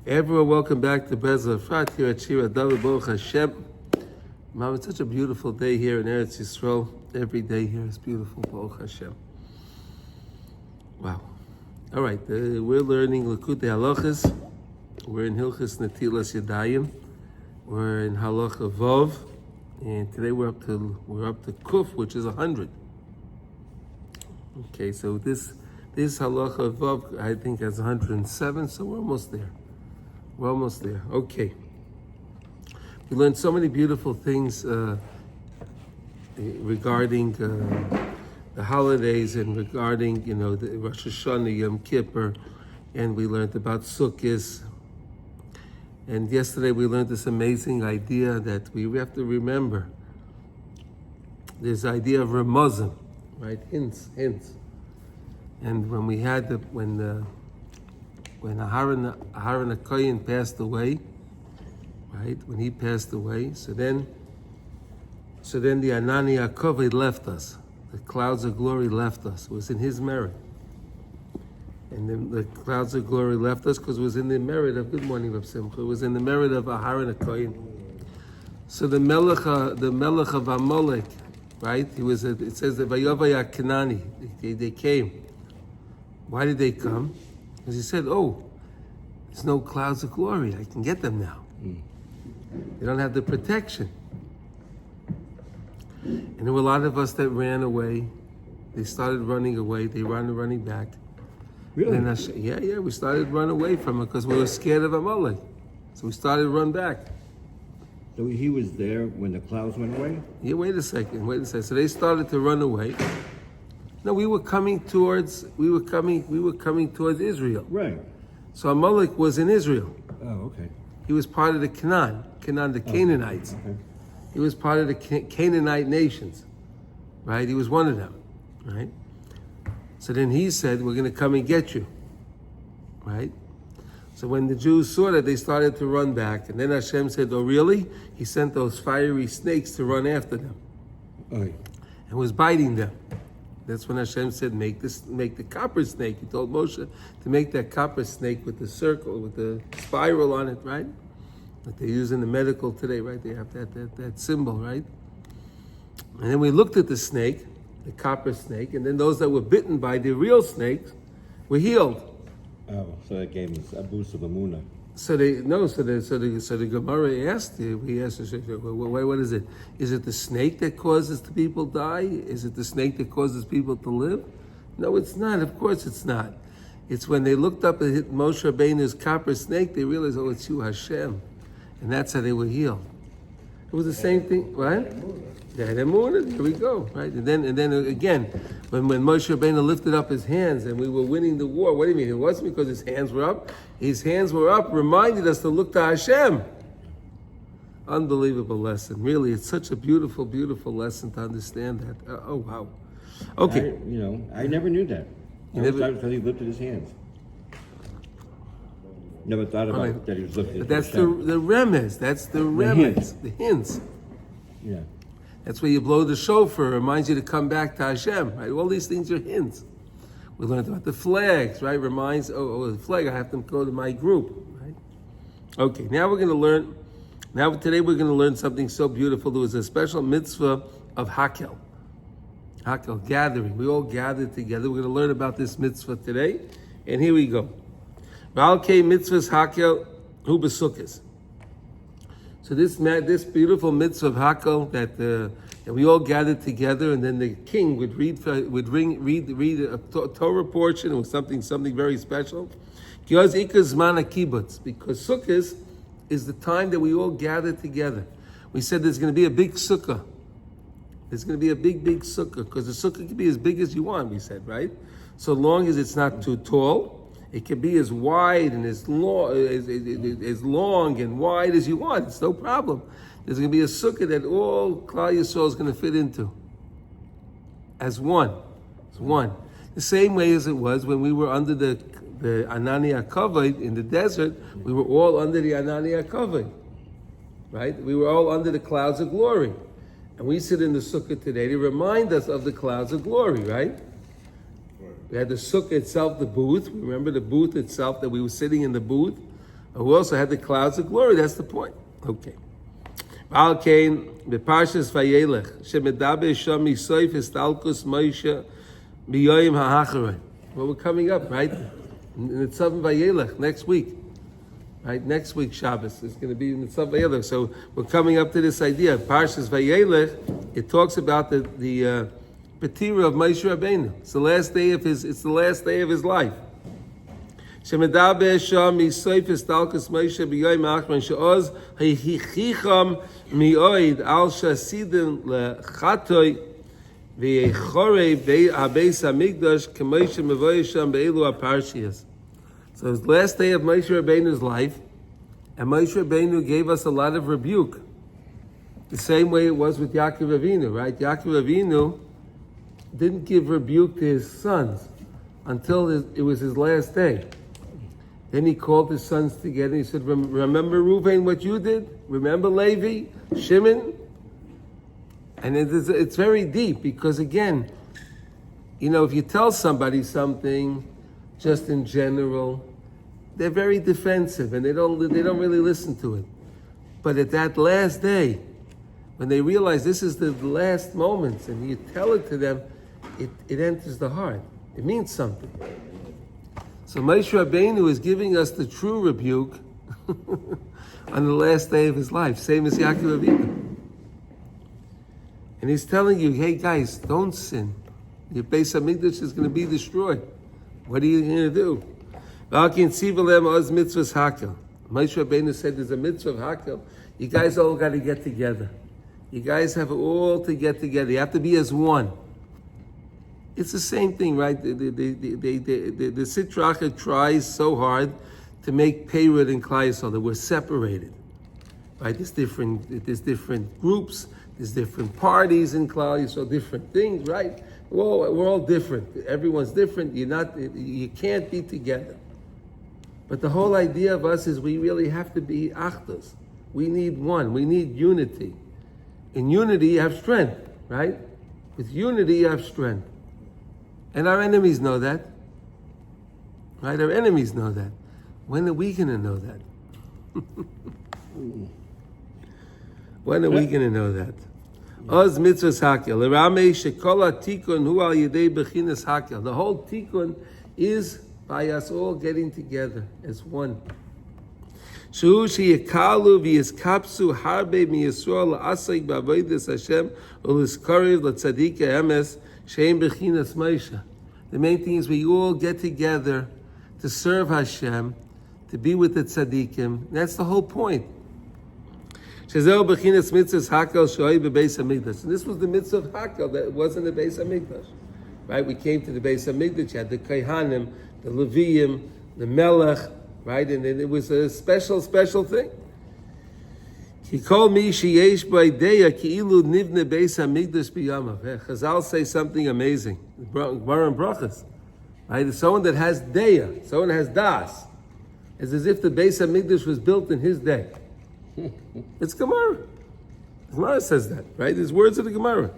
Everyone, welcome back to Breslov Efrat here at Shira David Baruch Hashem. Mom, it's such a beautiful day here in Eretz Yisrael. Every day here is beautiful, Baruch Hashem. Wow. All right, we're learning Likutey Halachos. We're in Hilchos Netilas Yadayim. We're in Halacha Vov, and today we're up to Kuf, which is 100. Okay, so this Halacha Vov I think has 107, so we're almost there. We're almost there. Okay. We learned so many beautiful things regarding the holidays and regarding, the Rosh Hashanah, Yom Kippur, and we learned about Sukkot. And yesterday we learned this amazing idea that we have to remember. This idea of Ramazim, right? Hints. And when we had when Aharon HaKohen passed away, right? When he passed away, so then the Anani HaKavod left us. The clouds of glory left us. It was in his merit. And then the clouds of glory left us because it was in the merit of, good morning, Rav Simcha, it was in the merit of Aharon HaKohen. So the Melech of Amalek, right? It says that Vayavaya Kanani, they came. Why did they come? Because he said, there's no clouds of glory. I can get them now. They don't have the protection. And there were a lot of us that ran away. They started running away. They were running back. Really? And we started running away from it because we were scared of Amalek. So we started to run back. So he was there when the clouds went away? Yeah, wait a second. So they started to run away. No, we were coming towards Israel. Right. So Amalek was in Israel. Oh, okay. He was part of the Canaan, the Canaanites. Okay. He was part of the Canaanite nations, right? He was one of them, right? So then he said, we're going to come and get you, right? So when the Jews saw that, they started to run back. And then Hashem said, oh, really? He sent those fiery snakes to run after them. Oh, yeah. And was biting them. That's when Hashem said, make the copper snake. He told Moshe to make that copper snake with the circle, with the spiral on it, right? That they use in the medical today, right? They have that symbol, right? And then we looked at the snake, the copper snake, and then those that were bitten by the real snakes were healed. Oh, so that gave us a boost of Amunah. So the Gemara asked, what is it? Is it the snake that causes the people die? Is it the snake that causes people to live? No, it's not. Of course it's not. It's when they looked up and hit Moshe Rabbeinu's copper snake, they realized, it's you, Hashem. And that's how they were healed. It was the same thing, right? Yeah, there we go, right? And then again, when Moshe Rabbeinu lifted up his hands and we were winning the war, what do you mean? It wasn't because his hands were up. His hands were up, reminded us to look to Hashem. Unbelievable lesson. Really, it's such a beautiful, beautiful lesson to understand that. Oh, wow. Okay. I never knew that. I always thought it was because he lifted his hands. Never thought about that he was lifting. But that's the remez. That's the remez. The hints. Yeah. That's where you blow the shofar. It reminds you to come back to Hashem. Right? All these things are hints. We learned about the flags, right? Reminds, the flag, I have to go to my group, right? Okay, now we're going to learn. Today we're going to learn something so beautiful. There was a special mitzvah of Hakel. Hakel, gathering. We all gathered together. We're going to learn about this mitzvah today. And here we go. Valkei mitzvahs Hakel hu b'sukkos. So this beautiful mitzvah of Hakel that we all gathered together, and then the king would read a Torah portion. It was something very special. Because Sukkot is the time that we all gather together. We said there's going to be a big sukkah. There's going to be a big sukkah, because the sukkah can be as big as you want, we said, right? So long as it's not too tall. It can be as wide and as long and wide as you want. It's no problem. There's going to be a sukkah that all Klal Yisrael is going to fit into. As one. It's one. The same way as it was when we were under the Anani HaKavod in the desert. We were all under the Anani HaKavod. Right? We were all under the clouds of glory. And we sit in the sukkah today to remind us of the clouds of glory, right? We had the sukkah itself, the booth. Remember the booth itself, that we were sitting in the booth who also had the clouds of glory. That's the point. Okay. Al Kain, the Parshas Vayelech, Shemedaber Sham Misoif Estalkus Moshe B'Yoyim HaHacharei. Well, we're coming up, right? In the Tzav Vayelech next week. Right? Next week Shabbos is going to be in the Tzav Vayelech. So we're coming up to this idea. Parshas Vayelech, it talks about the Petira of Moshe Rabbeinu. It's the last day of his life. Shemedaber Sham Misoif Estalkus Moshe B'Yoyim HaHacharei She'oz Hichicham Mi'oid Al Shasidim LeChatoi V'Yechorei Beis Hamikdash K'Moshe Mevoy Sham Be'elu HaParshias. So it was the last day of Moshe Rabbeinu's life, and Moshe Rabbeinu gave us a lot of rebuke. The same way it was with Yaakov Avinu, right? Yaakov Avinu didn't give rebuke to his sons until it was his last day. Then he called his sons together and he said, remember Reuven, what you did? Remember Levi, Shimon? And it's very deep because again, if you tell somebody something just in general, they're very defensive and they don't really listen to it. But at that last day, when they realize this is the last moments and you tell it to them, it enters the heart. It means something. So Moshe Rabbeinu is giving us the true rebuke on the last day of his life, same as Yaakov Avinu. And he's telling you, hey guys, don't sin. Your Beis Hamikdash is going to be destroyed. What are you going to do? Moshe Rabbeinu said there's a mitzvah of hakel. You guys all got to get together. You guys have all to get together. You have to be as one. It's the same thing, right? The Sitracha tries so hard to make Peirud and Klal Yisrael that we're separated. Right? There's different groups, there's different parties in Klal Yisrael, different things, right? We're all different. Everyone's different. You can't be together. But the whole idea of us is we really have to be achdus. We need one. We need unity. In unity, you have strength, right? With unity, you have strength. And our enemies know that. Right? Our enemies know that. When are we going to know that? When are we going to know that? Oz mitzvahs hakel. L'ramei shekol hatikun hu al yedei bechinas hakel. The whole tikun is by us all getting together as one. Shu sheyikalu v'yiskapsu harbe miyisrael la'asek b'avodas Hashem u'liskariv l'tzadik emes she'em bechinas Moshe. The main thing is we all get together to serve Hashem, to be with the tzaddikim. That's the whole point. And this was the mitzvah of hakel that wasn't the Beis Hamikdash, right? We came to the Beis Hamikdash, you had the Kohanim, the Leviim, the Melech, right? And then it was a special thing. Chazal say something amazing. Gemara and Brachas, right? Someone that has deya, someone that has das, it's as if the Beis Hamikdash was built in his day. It's Gemara. Gemara says that, right? There's words of the Gemara.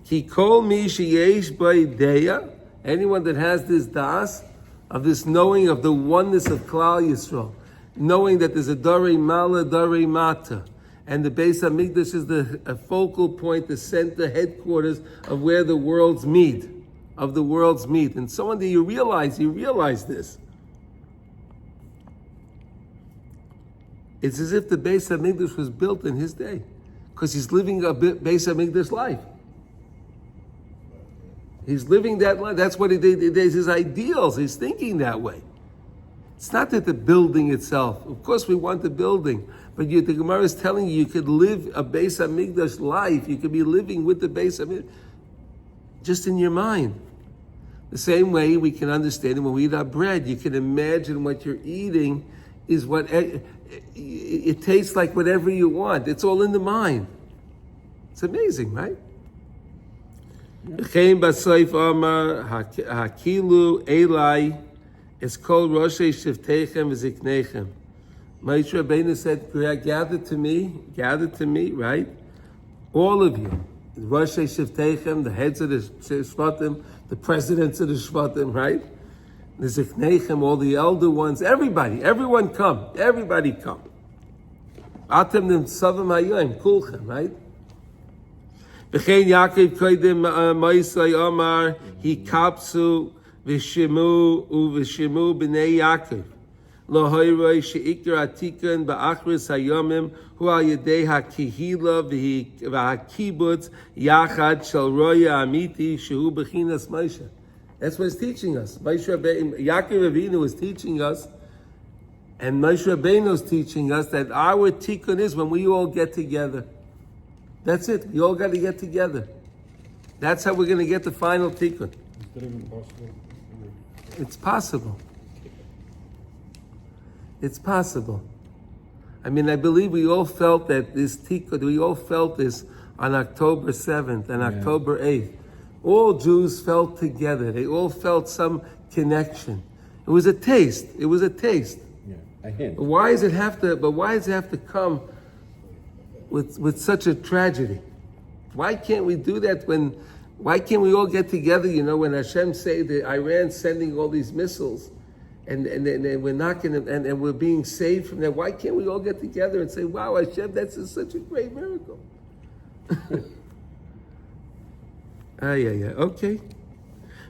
Ki kol mi sheyesh b'idea, anyone that has this das, of this knowing of the oneness of Klal Yisrael, knowing that there's a Darei Mala, Darei Mata, and the Beis Hamikdash is a focal point, the center, headquarters of where the worlds meet, And someone that you realize this. It's as if the Beis Hamikdash was built in his day, because he's living a Beis Hamikdash life. He's living that life. That's what his ideals. He's thinking that way. It's not that the building itself. Of course, we want the building, but the Gemara is telling you could live a Beis Hamikdash life. You could be living with the Beis Hamikdash just in your mind. The same way we can understand it when we eat our bread. You can imagine what you're eating is what it tastes like, whatever you want. It's all in the mind. It's amazing, right? Chaim Freud Amar Hakilu Elai Es Kol Roshei Shiftechem V'Ziknechem. Moshe Rabbeinu said, gather to me, right? All of you, Roshei Shiftechem, the heads of the Shvatim, the presidents of the Shvatim, right? The Ziknechem, all the elder ones, everyone come. Everybody come. Atem dem Savim Hayoim, Kulchem, right? V'chein Yaakov koydem Moshe Omar, Hikapsu v'shemu u'v'shemu b'nei Yaakov. Lo hoyroi she'ikar atikan ba'achris hayomim hu al yedei hakihila v'hakibutz yachad shel roya amiti shehu b'chinas Moshe. That's what it's teaching us. Yaakov Avinu is teaching us, and Moshe Rabbeinu is teaching us that our tikkun is when we all get together. That's it. We all got to get together. That's how we're going to get the final tikkun. Is that even possible? It's possible. It's possible. I mean, I believe we all felt that this tikkun, we all felt this on October 7th and October 8th. All Jews felt together. They all felt some connection. It was a taste. It was a taste. Yeah, a hint. But why does it have to come with such a tragedy? Why can't we do that why can't we all get together, when Hashem say that Iran's sending all these missiles and we're knocking them and we're being saved from that? Why can't we all get together and say, wow, Hashem, that's such a great miracle? Okay.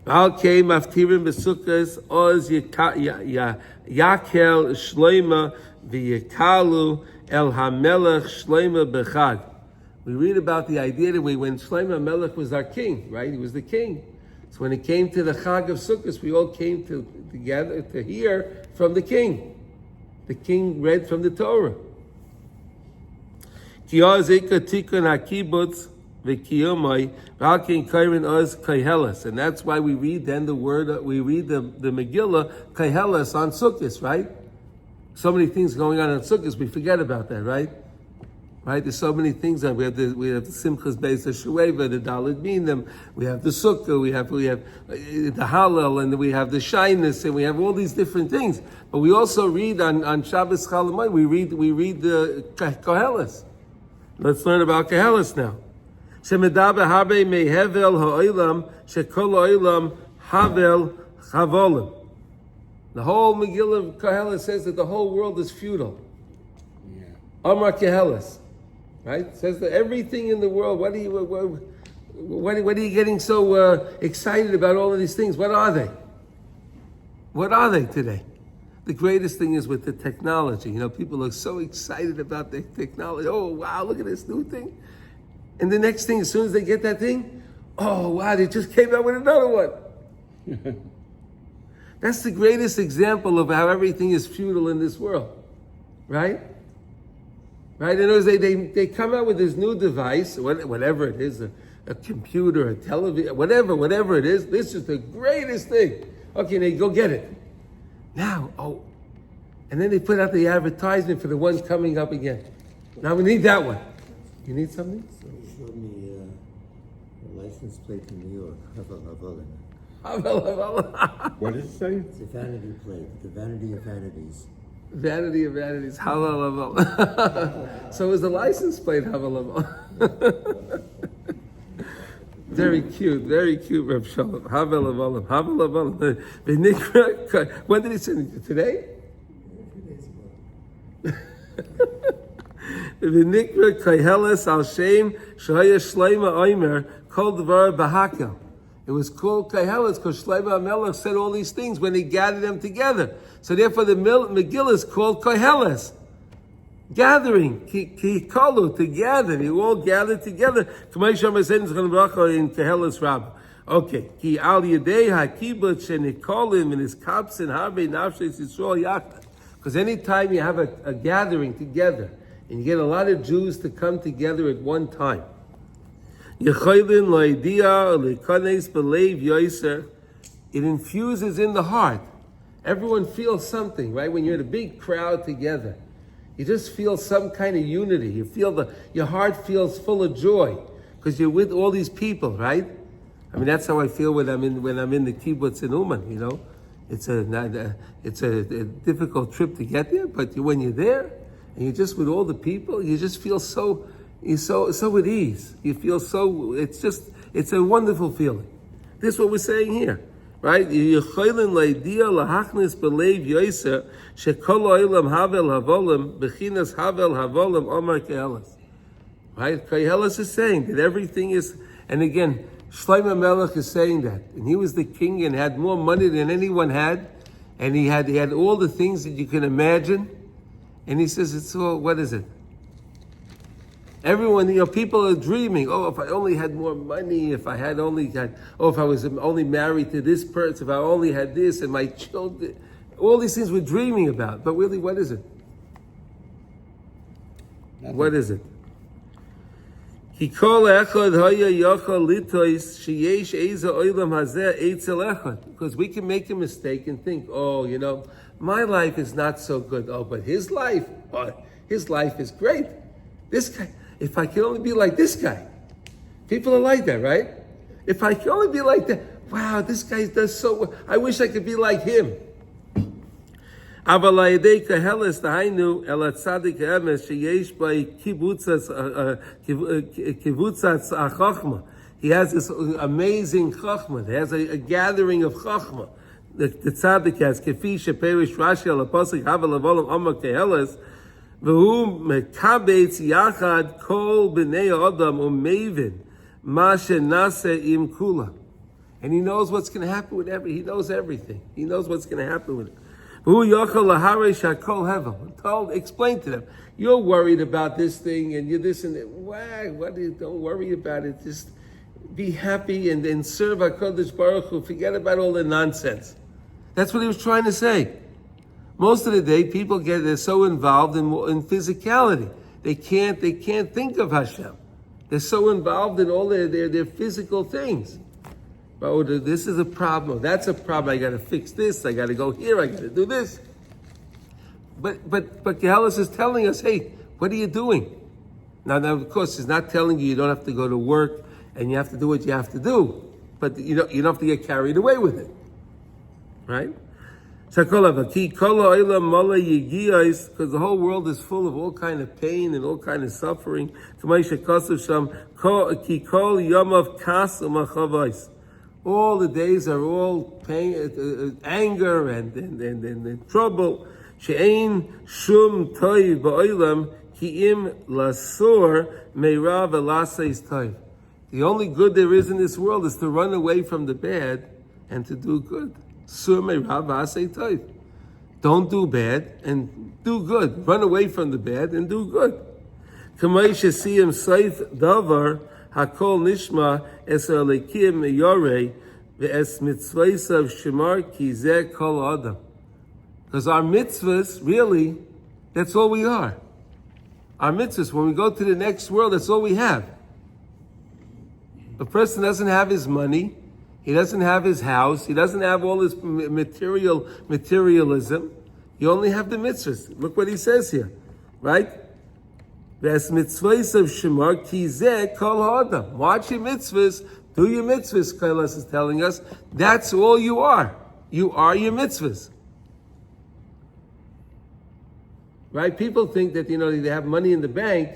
Okay, maftirim besukkos oz yakel shleima v'yekalu el hamelach shleima bechad. We read about the idea that when Shlomo HaMelach was our king, right? He was the king. So when it came to the Chag of Sukkot, we all came together to hear from the king. The king read from the Torah. Ki oz ika tikun hakibutz v'kiyomai v'alkein kairin oz kaihelas. And that's why we read then the Megillah kaihelas on Sukkot, right? So many things going on Sukkot, we forget about that, right? Right, there's so many things. We have the Simchas Beis HaShueva, the Daled Minim. We have the Sukkah. We have the Hallel, and we have the Shyness, and we have all these different things. But we also read on Shabbos Chalamoy. We read the Koheles. Let's learn about Koheles now. Shemedaber habe mehevel ha'olam shekol ha'olam havel chavolim. The whole Megillah of Koheles says that the whole world is futile. Amar Koheles. Right? It says that everything in the world, what are you getting so excited about all of these things? What are they? What are they today? The greatest thing is with the technology. People are so excited about the technology. Oh, wow, look at this new thing. And the next thing, as soon as they get that thing, oh, wow, they just came out with another one. That's the greatest example of how everything is futile in this world. Right? Right? In other words, they come out with this new device, whatever it is, a computer, a television, whatever it is. This is the greatest thing. Okay, now you go get it. Now, and then they put out the advertisement for the one coming up again. Now we need that one. You need something? Somebody showed me a license plate in New York. What does it say? It's a vanity plate, the vanity of vanities. Vanity of vanities, Halal. So is the license plate Halal. Very cute, Reb Shalom. Halal. When did he send it? Today? 2 days ago. V'nikra Koheles al Shem Shehaya Shleima Omer Kol Dvar B'Hakel. It was called Koheles because Shlomo HaMelach said all these things when he gathered them together. So therefore the Megillah is called Koheles. Gathering, ki kalu, to gather. They all gathered together. In Koheles Rabbah. Okay. Ki al yedei hakibut shenikolim in his kaps and harbe nafshes Yisrael yachad. Because anytime you have a gathering together, and you get a lot of Jews to come together at one time, it infuses in the heart. Everyone feels something, right? When you're in a big crowd together, you just feel some kind of unity. You feel your heart feels full of joy because you're with all these people, right? I mean, that's how I feel when I'm in the kibbutz in Uman. It's a difficult trip to get there, but when you're there and you're just with all the people, you just feel so at ease. You feel so, it's a wonderful feeling. This is what we're saying here. right? Yecholim leidia lahachnis belev yoser shekol oilam havel havolim bechinas havel havolim omar kehelas. Right? Kehelas is saying that everything is, and again, Shlomo HaMelach is saying that, and he was the king and had more money than anyone had, and he had all the things that you can imagine, and he says it's all, what is it? Everyone, people are dreaming. Oh, if I only had more money, if I had only had, oh, if I was only married to this person, if I only had this, and my children, all these things we're dreaming about. But really, what is it? Nothing. What is it? Because we can make a mistake and think, oh, my life is not so good. Oh, but his life is great. This guy, if I can only be like this guy. People are like that, right? If I can only be like that, wow, this guy does so well. I wish I could be like him. He has this amazing chachma. He has a gathering of chachma. The tzaddik has kefi sheperish Rashi al pasuk havel avolim amar keheles v'hu mekabetz yachad kol b'nei adam umevin ma shenase im kula. And he knows what's going to happen with he knows everything. He knows what's going to happen with it. Explain to them. You're worried about this thing and you're this and that. Don't worry about it. Just be happy and then serve HaKadosh Baruch Hu. Forget about all the nonsense. That's what he was trying to say. Most of the day, people they're so involved in physicality. They can't think of Hashem. They're so involved in all their physical things. Oh, this is a problem. That's a problem. I got to fix this. I got to go here. I got to do this. But Kehelis is telling us, hey, what are you doing? Now, of course, he's not telling you don't have to go to work and you have to do what you have to do. But you don't have to get carried away with it, right? Because the whole world is full of all kind of pain and all kind of suffering. All the days are all pain, anger and trouble. She'ein shum toiv ba'olam ki im lasur meirav elaseis toiv. The only good there is in this world is to run away from the bad and to do good. Sur meirav elaseis toiv. Don't do bad and do good. Run away from the bad and do good. Kamei shesiyim seif davar hakol nishma es alekim yorei ve'es mitzvaysav shemar ki zeh kol adam. Because our mitzvahs, really, that's all we are. Our mitzvahs, when we go to the next world, that's all we have. A person doesn't have his money, he doesn't have his house, he doesn't have all his materialism. You only have the mitzvahs. Look what he says here, right? Ves mitzvahs of shemar ki zeh kol adam. Watch your mitzvahs, do your mitzvahs, Kailas is telling us. That's all you are. You are your mitzvahs. Right? People think that, they have money in the bank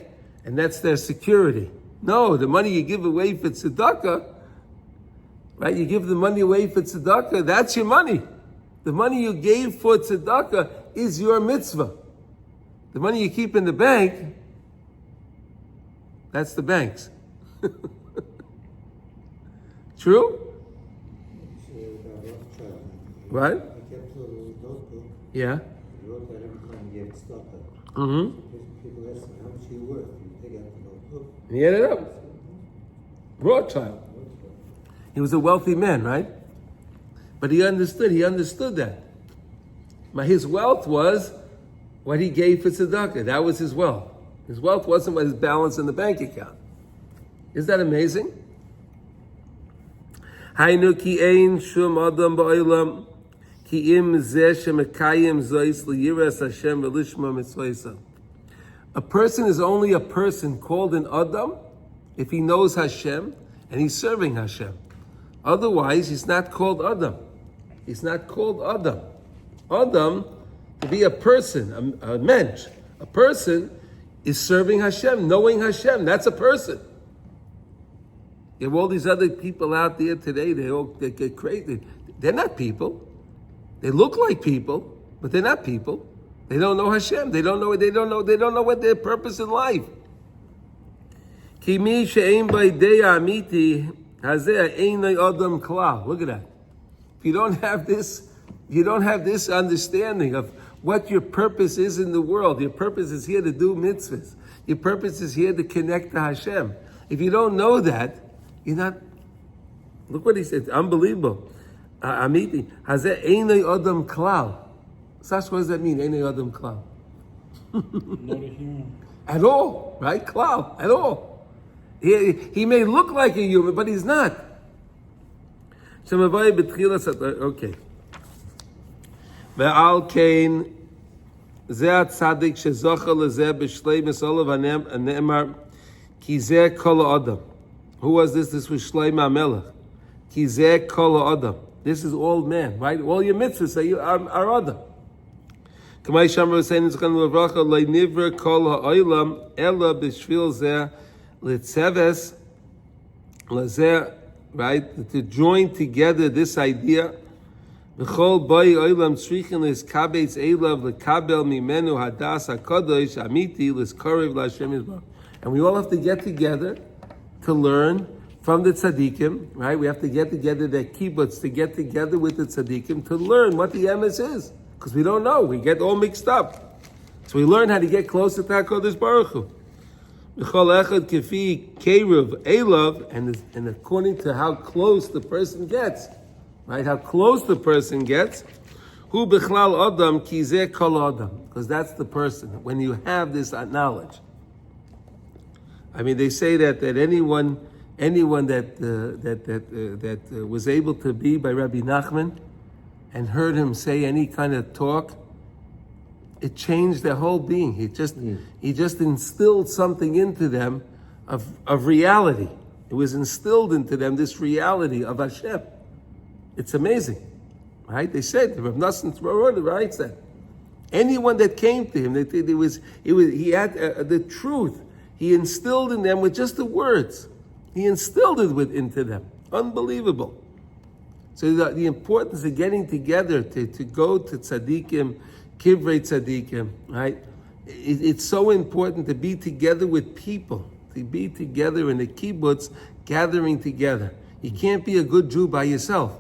and that's their security. No, the money you give away for tzedakah, right? You give the money away for tzedakah, that's your money. The money you gave for tzedakah is your mitzvah. The money you keep in the bank, that's the bank's. True? Right? I kept a little notebook. Yeah. I wrote that every time you gave stock. Mm-hmm. People ask me, how much are you worth? You take out the notebook. He ended up. Rothschild. He was a wealthy man, right? But he understood that. But his wealth was what he gave for tzedakah. That was his wealth. His wealth wasn't what his balance in the bank account. Isn't that amazing? Hainu ki ein shum adam ba'olam ki im zeh shemekayim zois liyiras Hashem v'lishma mitzvaysa. A person is only a person called an adam if he knows Hashem and he's serving Hashem. Otherwise, he's not called adam. He's not called adam. Adam, to be a person, a mensch, a person is serving Hashem, knowing Hashem. That's a person. You have all these other people out there today, they get crazy. They're not people. They look like people, but they're not people. They don't know Hashem. They don't know what their purpose in life. Ki mi she'ein b'idea amiti hazeh einay adam klal. Look at that. If you don't have this understanding of what your purpose is in the world. Your purpose is here to do mitzvahs. Your purpose is here to connect to Hashem. If you don't know that, you're not. Look what he said. Unbelievable. Amiti hazeh einay adam klal. Sash, what does that mean? Einay adam klal. Not a human. At all, right? Klal, at all. He may look like a human, but he's not. Okay. ועל כן, זה הצדיק שזוכה לזה בשלמות עולב הנאמר, כי זה כל האדם. Who was this? This was Shlomo HaMelach. כי זה כל האדם. This is all man, right? All your mitzvahs are Adam. כמו שאמר saying, זכרנו לברכה, לא נברא כל העולם, אלא בשביל זה לצבס, לזה, right? To join together this idea, וכל באי עולם צריכים להסקבץ אליו לקבל ממנו הדס הקדוש אמיתי לזקרב להשם יתברך. And we all have to get together to learn from the tzaddikim, right? We have to get together, the kibbutz, to get together with the tzaddikim to learn what the emes is. Because we don't know. We get all mixed up. So we learn how to get closer to HaKadosh Baruch Hu. V'chol echad kefi keruv elav, and according to how close the person gets, right? How close the person gets, hu bichlal adam ki zeh kol adam, because that's the person. When you have this knowledge, I mean, they say that anyone that was able to be by Rabbi Nachman and heard him say any kind of talk, it changed their whole being. He just instilled something into them of reality. It was instilled into them this reality of Hashem. It's amazing, right? They said, Rav Nassim right said, anyone that came to him, he had the truth. He instilled in them with just the words. He instilled it into them. Unbelievable. So the importance of getting together to go to tzaddikim, kivrei tzaddikim, right? It's so important to be together with people, to be together in the kibbutz, gathering together. You can't be a good Jew by yourself,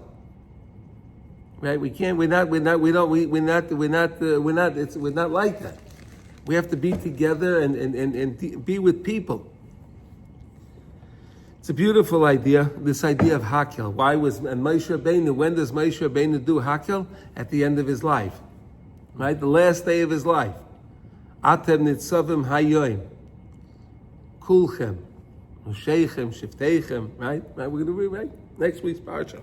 right? We can't. We're not like that. We have to be together and be with people. It's a beautiful idea, this idea of Hakel. Why was Moshe Rabbeinu, when does Moshe Rabbeinu do Hakel? At the end of his life, right? The last day of his life. Atem nitzavim hayoim, kulchem, Mosheichem, Shiftechem, right? We're going to read, right? Next week's parsha.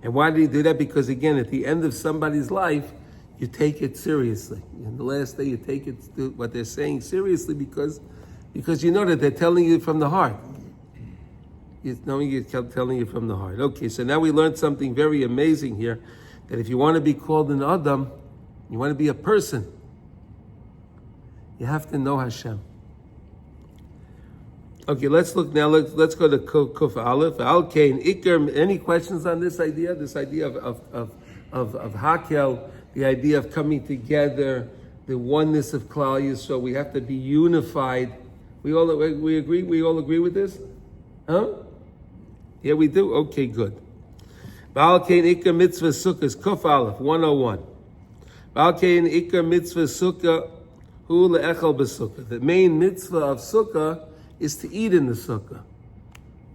And why did he do that? Because again, at the end of somebody's life, you take it seriously. In the last day, you take it, what they're saying seriously because you know that they're telling you from the heart. Knowing you're telling you from the heart. Okay, so now we learned something very amazing here, that if you want to be called an Adam, you want to be a person, you have to know Hashem. Okay, let's look now. Let's go to Kuf Aleph. Al Kain Iker. Any questions on this idea? This idea of Hakel, the idea of coming together, the oneness of Klal Yisrael. We have to be unified. We agree. We all agree with this, huh? Yeah, we do. Okay, good. Baal Kain Iker Mitzvah Sukkah is Kuf Aleph 101. Baal Kain Iker Mitzvah Sukkah Hu leEchel b'Sukkah. The main mitzvah of Sukkah is to eat in the Sukkah,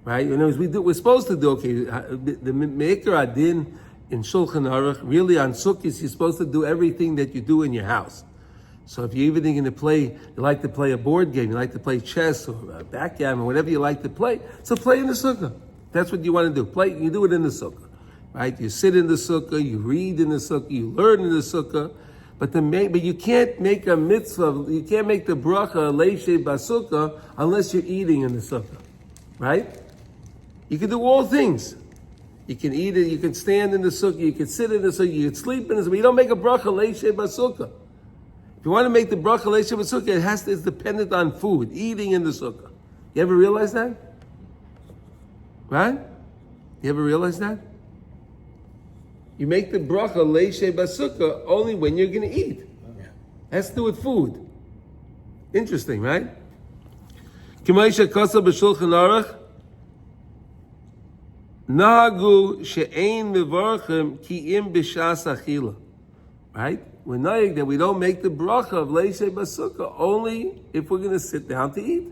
right? You know, we're supposed to do, okay, the Me'ikar Adin in Shulchan Aruch, really on Sukkahs, you're supposed to do everything that you do in your house. So if you're even going to play, you like to play a board game, you like to play chess or backgammon, whatever you like to play, so play in the Sukkah. That's what you want to do. You do it in the Sukkah, right? You sit in the Sukkah, you read in the Sukkah, you learn in the Sukkah, but you can't make a mitzvah, you can't make the bracha leishe basukkah unless you're eating in the sukkah, right? You can do all things. You can eat it, you can stand in the sukkah, you can sit in the sukkah, you can sleep in the sukkah. You don't make a bracha leishe basukkah. If you want to make the bracha leishe basukkah, it's dependent on food, eating in the sukkah. You ever realize that? Right? You ever realize that? You make the bracha leishe basukah only when you're going to eat. Has to do with food. Interesting, right? K'maisha kosa b'shulchan aruch nahagu she'ein mevarchim ki im b'shas achila. Right? We're knowing that we don't make the bracha of leishe basukah only if we're going to sit down to eat.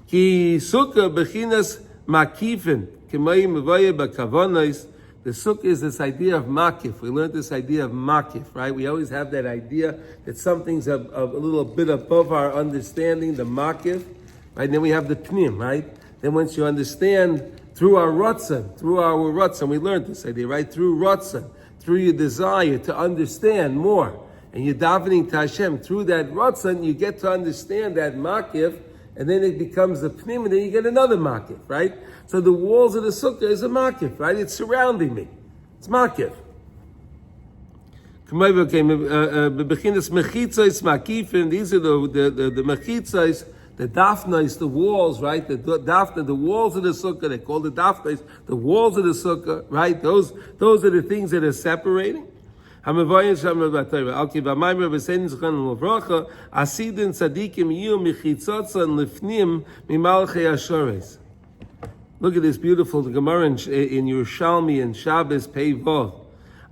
Ki sukkah bechinas makifin k'may mevaya b'kavonos. The sukkah is this idea of makif. We learned this idea of makif, right? We always have that idea that something's a little bit above our understanding, the makif, right? And then we have the pnim, right? Then once you understand through our ratzon, we learned this idea, right? Through ratzon, through your desire to understand more, and you're davening to Hashem, through that ratzon, you get to understand that makif, and then it becomes a pnim, and then you get another makif, right? So the walls of the sukkah is a makif, right? It's surrounding me. It's makif. These are the mechitzos, the dafnos, the walls, right? The walls of the sukkah. They call the dafnos the walls of the sukkah, right? Those are the things that are separating. Look at this beautiful Gemara in Yerushalmi and Shabbos Pei Vav.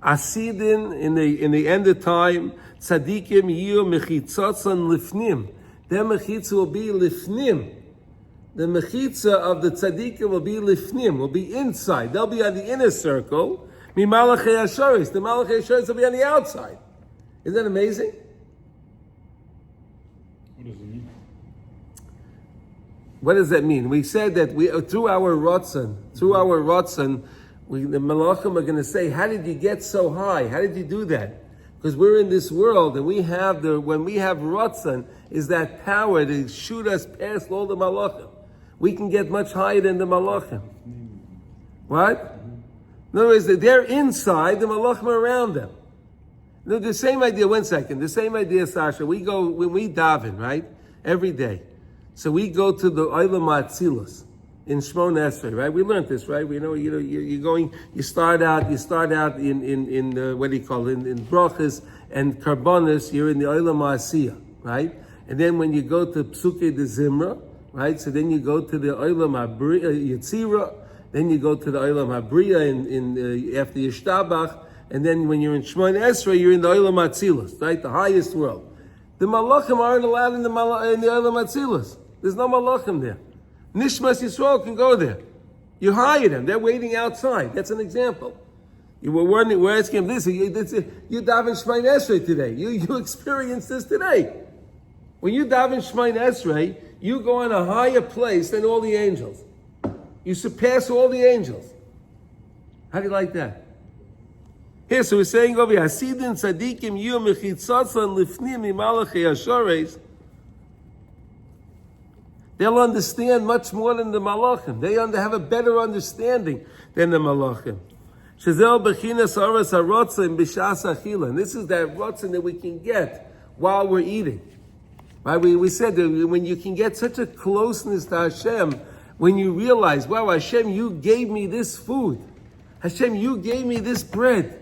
Asidin in the end of time, tzadikim yiyu mechitzotzon lifnim. Their mechitza will be lifnim. The mechitza of the tzadikim will be lifnim, will be inside. They'll be on the inner circle. Mi malachei hashoris. The malachei hashoris will be on the outside. Isn't that amazing? What does it mean? What does that mean? We said that through our ratzon, the malachim are going to say, how did you get so high? How did you do that? Because we're in this world, and when we have ratzon, is that power to shoot us past all the malachim. We can get much higher than the malachim. What? In other words, they're inside, the malachim are around them. No, the same idea, one second, the same idea, Sasha, when we daven, right? Every day. So we go to the Olam HaAtzilus in Shmon Esrei, right? We learned this, right? We know, you start out in what do you call it, in brachas and karbonis, you're in the Olam HaAsiyah, right? And then when you go to Psukei de Zimra, right? So then you go to the Olam HaYetzira, then you go to the Olam HaBriya in after Yishtabach, and then when you're in Shmon Esrei, you're in the Olam HaAtzilus, right? The highest world. The malachim aren't allowed in the Olam HaAtzilus. There's no malachim there. Nishmas Yisrael can go there. You hire them. They're waiting outside. That's an example. We're asking him this. You daven Shmon Esrei today. You experienced this today. When you daven Shmon Esrei, you go on a higher place than all the angels. You surpass all the angels. How do you like that? Here, so we're saying over here, Hasidin tzadikim yu mechitzotzon lifnim imalachei hashores. They'll understand much more than the malachim. They have a better understanding than the malachim. Shazel bechinas aras harotzim b'shas achila. And this is that rotzim that we can get while we're eating. Right? We said that when you can get such a closeness to Hashem, when you realize, wow, Hashem, you gave me this food. Hashem, you gave me this bread.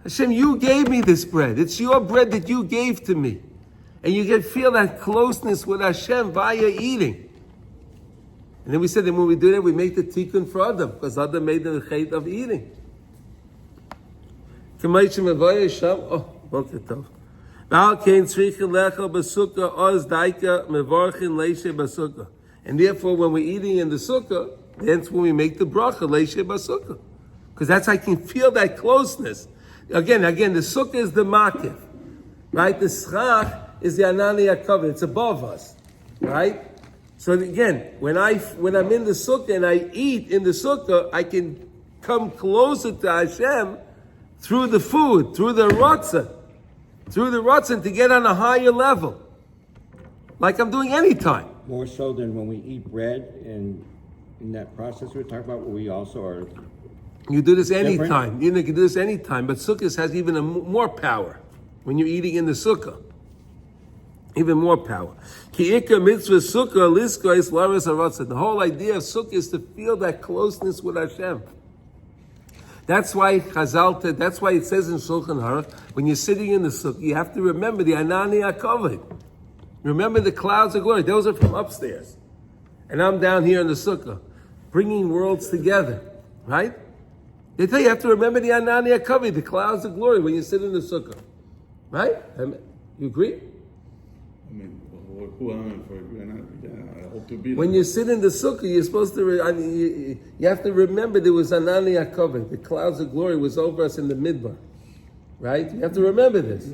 Hashem, you gave me this bread. It's your bread that you gave to me. And you can feel that closeness with Hashem via eating. And then we said that when we do that, we make the tikkun for Adam, because Adam made the chait of eating. And therefore, when we're eating in the sukkah, that's when we make the bracha, leishe basukah. Because that's how I can feel that closeness. Again, the sukkah is the makif, right? The schach is the anani hakavod. It's above us, right? So again, when I'm in the sukkah and I eat in the sukkah, I can come closer to Hashem through the food, through the ratzon to get on a higher level, like I'm doing anytime. More so than when we eat bread, and in that process we're talking about, where we also are. You do this anytime. You can do this anytime, but sukkah has even more power when you're eating in the sukkah. Even more power. The whole idea of sukkah is to feel that closeness with Hashem. That's why Chazal, that's why it says in Shulchan Aruch, when you're sitting in the sukkah, you have to remember the Anani HaKavod. Remember the clouds of glory. Those are from upstairs. And I'm down here in the sukkah, bringing worlds together, right? They tell you have to remember the Anani HaKavod, the clouds of glory, when you sit in the sukkah. Right? You agree? I mean, I hope to be When you sit in the sukkah, you're supposed to, you have to remember there was Anani HaKavod. The clouds of glory was over us in the midbar. Right? You have to remember this.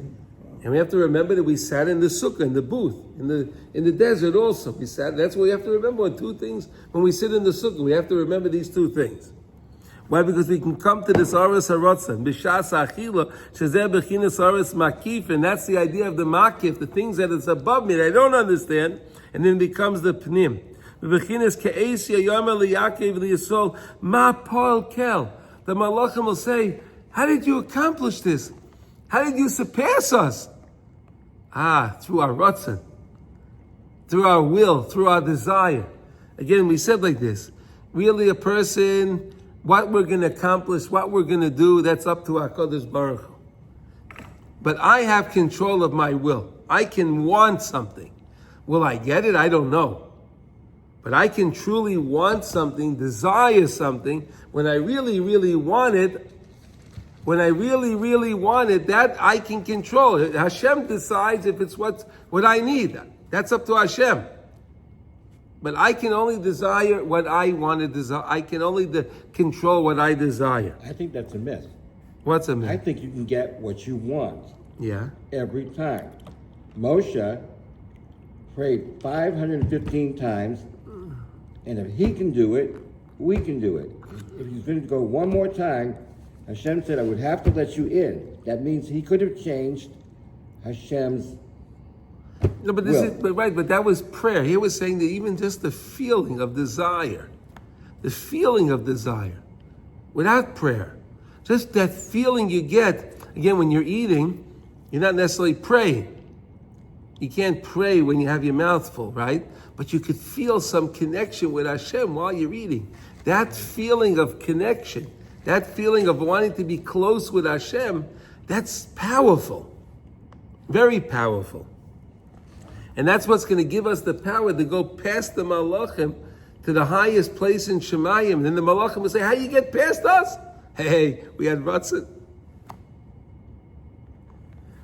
And we have to remember that we sat in the sukkah, in the booth, in the desert also. We sat, that's what we have to remember. Two things, when we sit in the sukkah, we have to remember these two things. Why? Because we can come to this Aras HaRotzon, B'shas Achila, Shezeh Bechinas Aras Makif, and that's the idea of the Makif, the things that is above me that I don't understand, and then becomes the Pnim. Bechinas Ke'esi Yomer LiYaakov LiYisrael, Ma Pol Kel. The Malachim will say, how did you accomplish this? How did you surpass us? Through our Rotzon, through our will, through our desire. Again, we said like this, really a person, what we're going to accomplish, what we're going to do, that's up to HaKadosh Baruch Hu. But I have control of my will. I can want something. Will I get it? I don't know. But I can truly want something, desire something, when I really, really want it. When I really, really want it, that I can control. Hashem decides if it's what I need. That's up to Hashem. But I can only desire what I want to desire. I can only control what I desire. I think that's a myth. What's a myth? I think you can get what you want. Yeah. Every time. Moshe prayed 515 times, and if he can do it, we can do it. If he's going to go one more time, Hashem said, I would have to let you in. That means he could have changed Hashem's No, but this is right. But that was prayer. He was saying that even just the feeling of desire, without prayer, just that feeling you get again when you're eating, you're not necessarily praying. You can't pray when you have your mouth full, right? But you could feel some connection with Hashem while you're eating. That feeling of connection, that feeling of wanting to be close with Hashem, that's powerful, very powerful. And that's what's going to give us the power to go past the Malachim to the highest place in Shemayim. And then the Malachim will say, how you get past us? Hey, we had Ratzin.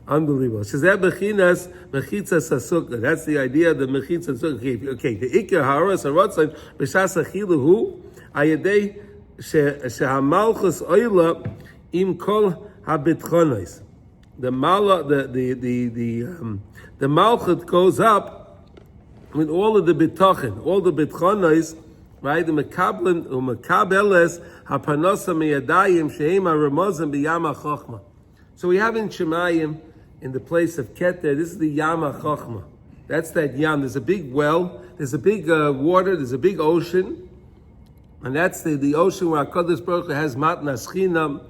Unbelievable. That's the idea of the Mechitza Sukkah. Okay, the Iker Ha'aras HaRatzon B'shas Achilu Hu Ayadei Shehamalchus Oila Im Kol HaBitchonos. The Malchut goes up with all of the bitachon, all the bitchonos, right? The mekabeles hapanosa meyadayim sheim haramozim b'yam hachachma. So we have in Shemayim, in the place of Keter, this is the Yam HaChochma. That's that Yam. There's a big well, there's a big water, there's a big ocean, and that's the ocean where HaKadosh Baruch Hu has matnas chinam,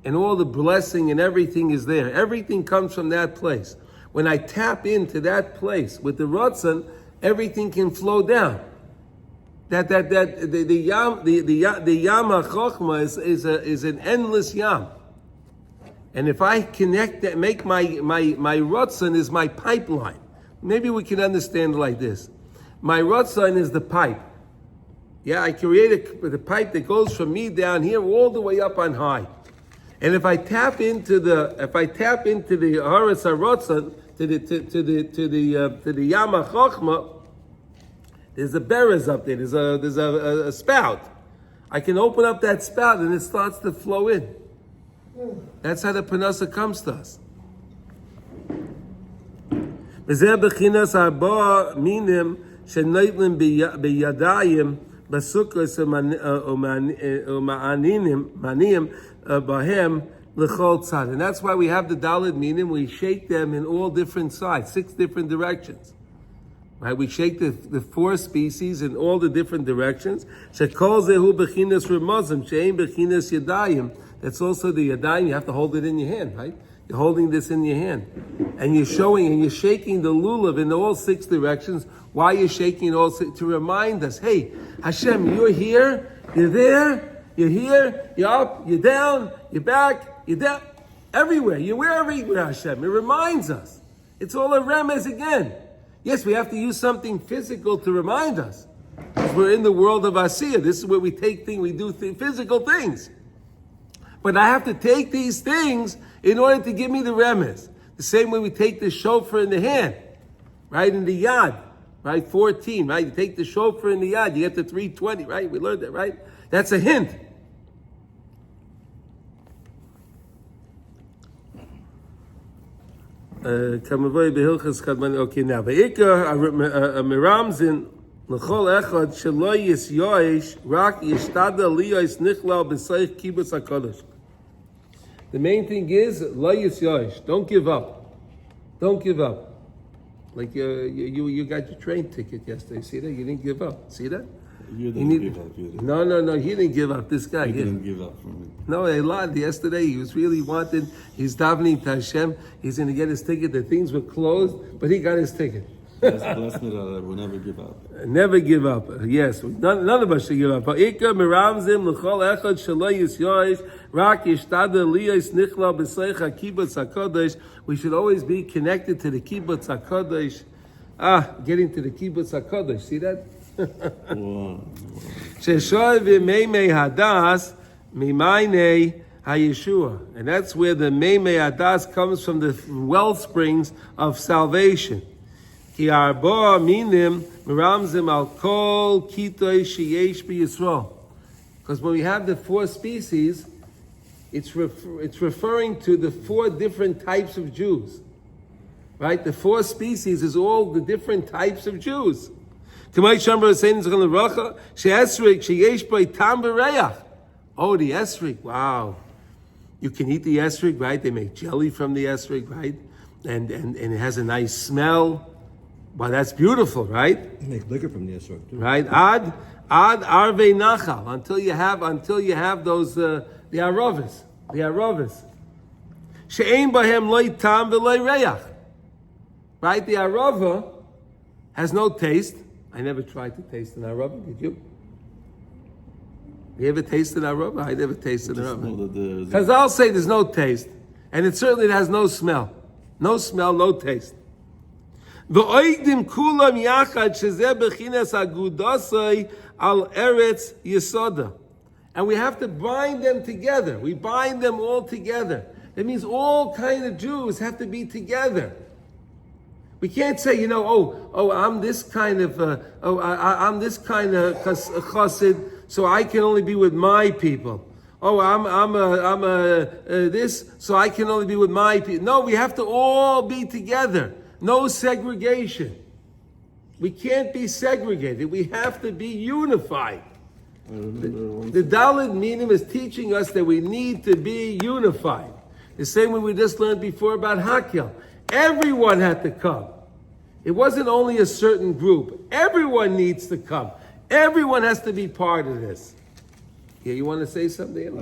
and all the blessing and everything is there. Everything comes from that place. When I tap into that place with the Ratzon, everything can flow down. The Yam HaChochma is an endless Yam. And if I connect that, make my Ratzon is my pipeline. Maybe we can understand it like this. My Ratzon is the pipe. Yeah, I create the pipe that goes from me down here all the way up on high. And if I tap into the Haaretz HaRatzon, to the Yam HaChochma, there's a berez up there. There's a spout. I can open up that spout and it starts to flow in. That's how the Panasa comes to us. V'zeh b'chinas arba minim shenoitlim b'yadayim b'sukkos u'ma'aninim b'hem l'chol tzad. And that's why we have the daled minim. We shake them in all different sides, 6 different directions. Right? We shake the 4 species in all the different directions. Shekol zehu b'chinas remozim she'ein b'chinas yadayim. That's also the yadayim. You have to hold it in your hand, right? You're holding this in your hand. And you're showing and you're shaking the lulav in all 6 directions. Why you're shaking it all 6? To remind us, hey, Hashem, you're here, you're there, you're here, you're up, you're down, you're back, you're down. Everywhere. You're wherever Hashem. It reminds us. It's all a remez again. Yes, we have to use something physical to remind us. Because we're in the world of Asiya. This is where we take things, we do physical things. But I have to take these things in order to give me the remez. The same way we take the shofar in the hand, right? In the yad, right? 14, right? You take the shofar in the yad, you get the 320, right? We learned that, right? That's a hint. Okay, now Ve'ikar Miramzin L'chol Echad Shelo Yisyoish Rak Yishtada Liyos Nichlal B'Seich Kibbutz HaKadosh. The main thing is Lo Yisyoish. Don't give up. Don't give up. Like you got your train ticket yesterday. See that? You didn't give up. See that? You didn't give up. You didn't. No. He didn't give up. This guy. He didn't give up from me. No, a lot. Yesterday, he was really wanted. He's davening to Hashem. He's going to get his ticket. The things were closed, but he got his ticket. Bless me that I will never give up. Never give up. Yes, none of us should give up. We should always be connected to the kibbutz HaKadosh. Getting to the kibbutz HaKadosh. See that? Wow. And that's where the Meimei Hadas comes from, the well springs of salvation. Because when we have the four species, it's referring to the four different types of Jews. Right? The four species is all the different types of Jews. Oh, the esrog, wow. You can eat the esrog, right? They make jelly from the esrog, right? And it has a nice smell. Wow, that's beautiful, right? They make liquor from the esrog too. Right? Ad arvei nachal, until you have those the aravas. She'ein bahem loy tam v'loy reach. Right? The arava has no taste. I never tried to taste an arava. Did you? You ever tasted arava? I never tasted an arava. Because I'll say there's no taste, and it certainly has no smell. No smell, no taste. V'oigdim kulam yachad shezeh bechinas agudasai al eretz yesoda. And we have to bind them together. We bind them all together. That means all kind of Jews have to be together. We can't say, I'm this kind of, I'm this kind of chassid, so I can only be with my people. Oh, I'm this, so I can only be with my people. No, we have to all be together. No segregation. We can't be segregated. We have to be unified. The Dalit Minim is teaching us that we need to be unified. The same way we just learned before about Hakel. Everyone had to come. It wasn't only a certain group. Everyone needs to come. Everyone has to be part of this. Yeah, you want to say something?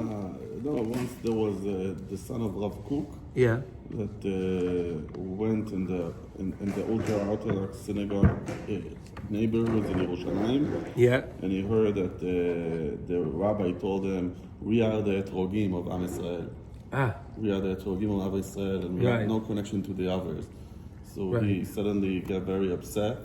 No, once there was the son of Rav Kook. Yeah. That went in the ultra-Orthodox synagogue neighborhoods in Yerushalayim. Yeah. And he heard that the rabbi told him, "We are the etrogim of Am Yisrael. We are the etrogim of Am Yisrael, and we have no connection to the others." So he suddenly got very upset.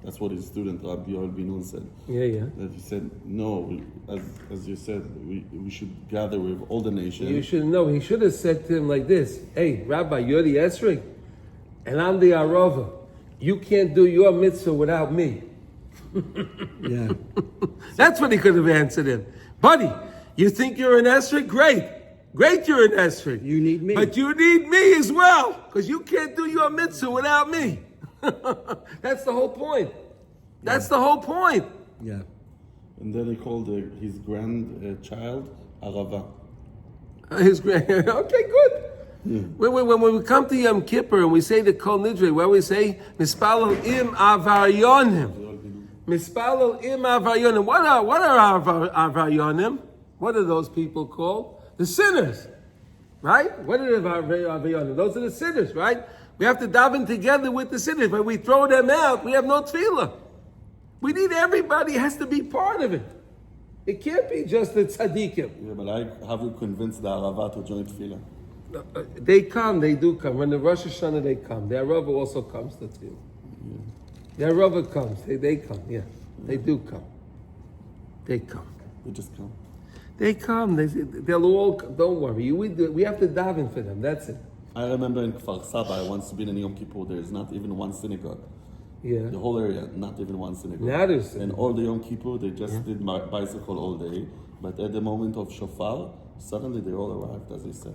That's what his student Rabbi Yoel Bin said. Yeah. That he said, "No, as you said, we should gather with all the nations." You should know. He should have said to him like this: "Hey, Rabbi, you're the esrog, and I'm the arava. You can't do your mitzvah without me." Yeah. That's what he could have answered him. Buddy, you think you're an esrog? Great, you're an esrog. You need me. But you need me as well, because you can't do your mitzvah without me. That's the whole point. That's the whole point. Yeah. And then he called his grandchild Arava. Okay, good. Yeah. When we come to Yom Kippur and we say the Kol Nidre, where we say Mispalel im avaryonim. Mispalel im avaryonim. What are avaryonim? What are those people called? The sinners, right? What are the avaryonim? Those are the sinners, right? We have to daven together with the sinners. But we throw them out, we have no tefillah. We need everybody has to be part of it. It can't be just the tzaddikim. Yeah, but I have you convinced the Arava to join Tefillah. They come, they do come. When the Rosh Hashanah, they come. The Arava also comes to Tefillah. The Arava comes. They come, yeah. They do come. They come. They just come. They come. They'll all come. Don't worry. We have to daven for them. That's it. I remember in Kfar Saba, I once been in Yom Kippur, there's not even one synagogue. Yeah. The whole area, not even one synagogue. Now there's And all the Yom Kippur, they just did bicycle all day. But at the moment of Shofar, suddenly they all arrived, as I said.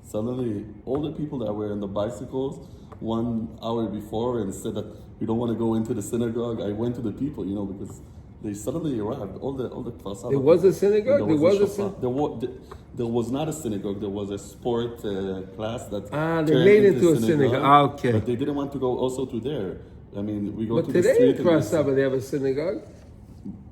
Suddenly, all the people that were on the bicycles 1 hour before and said that we don't want to go into the synagogue, I went to the people, because they suddenly arrived. All the Kfar Saba. There was a synagogue? There was not a synagogue. There was a sport class that they made it into a synagogue. Okay. But they didn't want to go also to there. I mean, we go But to the today street. in Kfar Saba, they have a synagogue?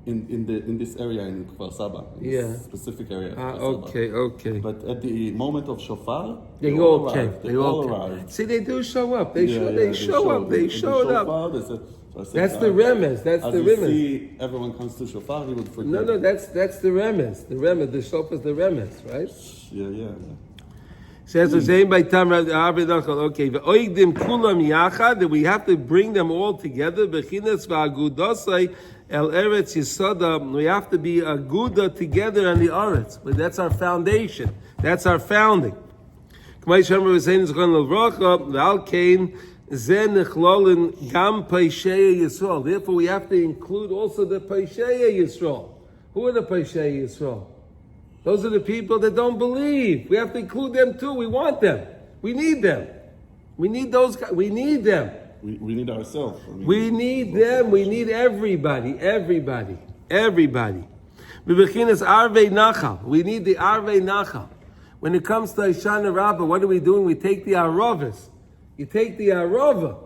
In this area in Kfar Saba, in this specific area. Okay. But at the moment of Shofar, They all came. arrived. They all arrived. See, they do show up. They showed up. They They showed up. So I said, That's the remez. That's as the you remez. see, everyone comes to Shofar, he would forget. No, that's the remez. The remez. The shofar is the remez, right? Yeah. Says the same by Tamar. Okay, ve'oigdim kulam yachad. That we have to bring them all together. Bechinas va'agudosai el eretz yisoda. We have to be aguda together on the aretz. But that's our foundation. That's our founding. K'may Shemer v'sein zchon l'vrocha v'al kein ze nechlolin gam paishei Yisrael. Therefore, we have to include also the paishei Yisrael. Who are the paishei Yisrael? Those are the people that don't believe. We have to include them too. We want them. We need them. We need those guys. We need them. We need ourselves. We need them. We need everybody. Everybody. We need the Arvei Nachal. When it comes to Hoshana Rabbah, what are we doing? We take the Aravas. You take the Arava.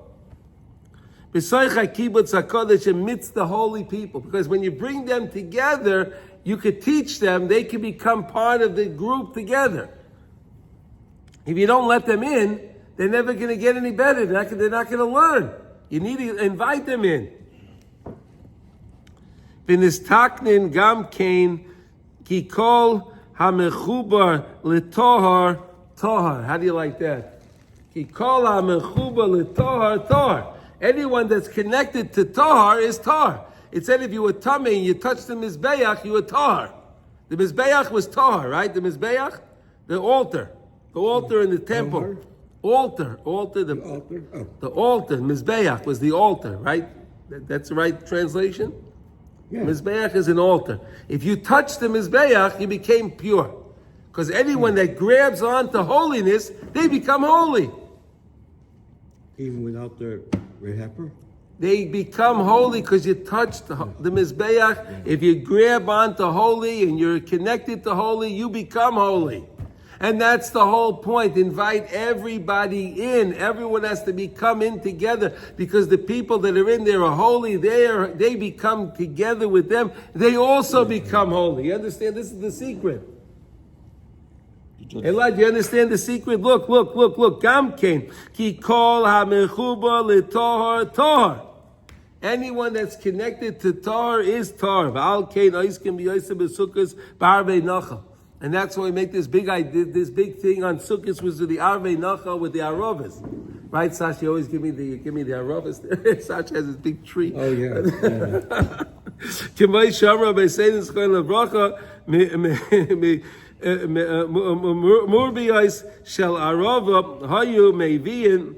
B'soicha kibbutz hakodesh amidst the holy people. Because when you bring them together, you could teach them, they can become part of the group together. If you don't let them in, they're never going to get any better. They're not going to learn. You need to invite them in. V'nistaknin gam kain ki kol hamechubar letohar tohar. How do you like that? Ki kol hamechubar letohar tohar. Anyone that's connected to tohar is tohar. It said if you were tummy and you touched the Mizbeach, you were tahar. The Mizbeach was tahar, right? The Mizbeach? The altar. The altar in the temple. Altar. The altar. The altar. Mizbeach was the altar, right? That's the right translation? Yeah. Mizbeach is an altar. If you touched the Mizbeach, you became pure. Because anyone that grabs onto holiness, they become holy. Even without the red heifer? They become holy because you touched the Mizbeach. If you grab onto holy and you're connected to holy, you become holy. And that's the whole point. Invite everybody in. Everyone has to come in together because the people that are in there are holy. They become together with them. They also become holy. You understand? This is the secret. Elad, you understand the secret? Look. Gamkein ki kol hamechuba letohar tohar. Anyone that's connected to tar is tar. V'al kein oiskim b'yosem b'sukkos b'arvei nachal. And that's why we make this big thing on sukkos was the arvei nachal with the aravas. Right, Sasha? You always give me the aravas. Sasha has this big tree. Oh yeah. K'may shamra b'sein zchon l'bracha Murbiyos shel arava hayu meviin.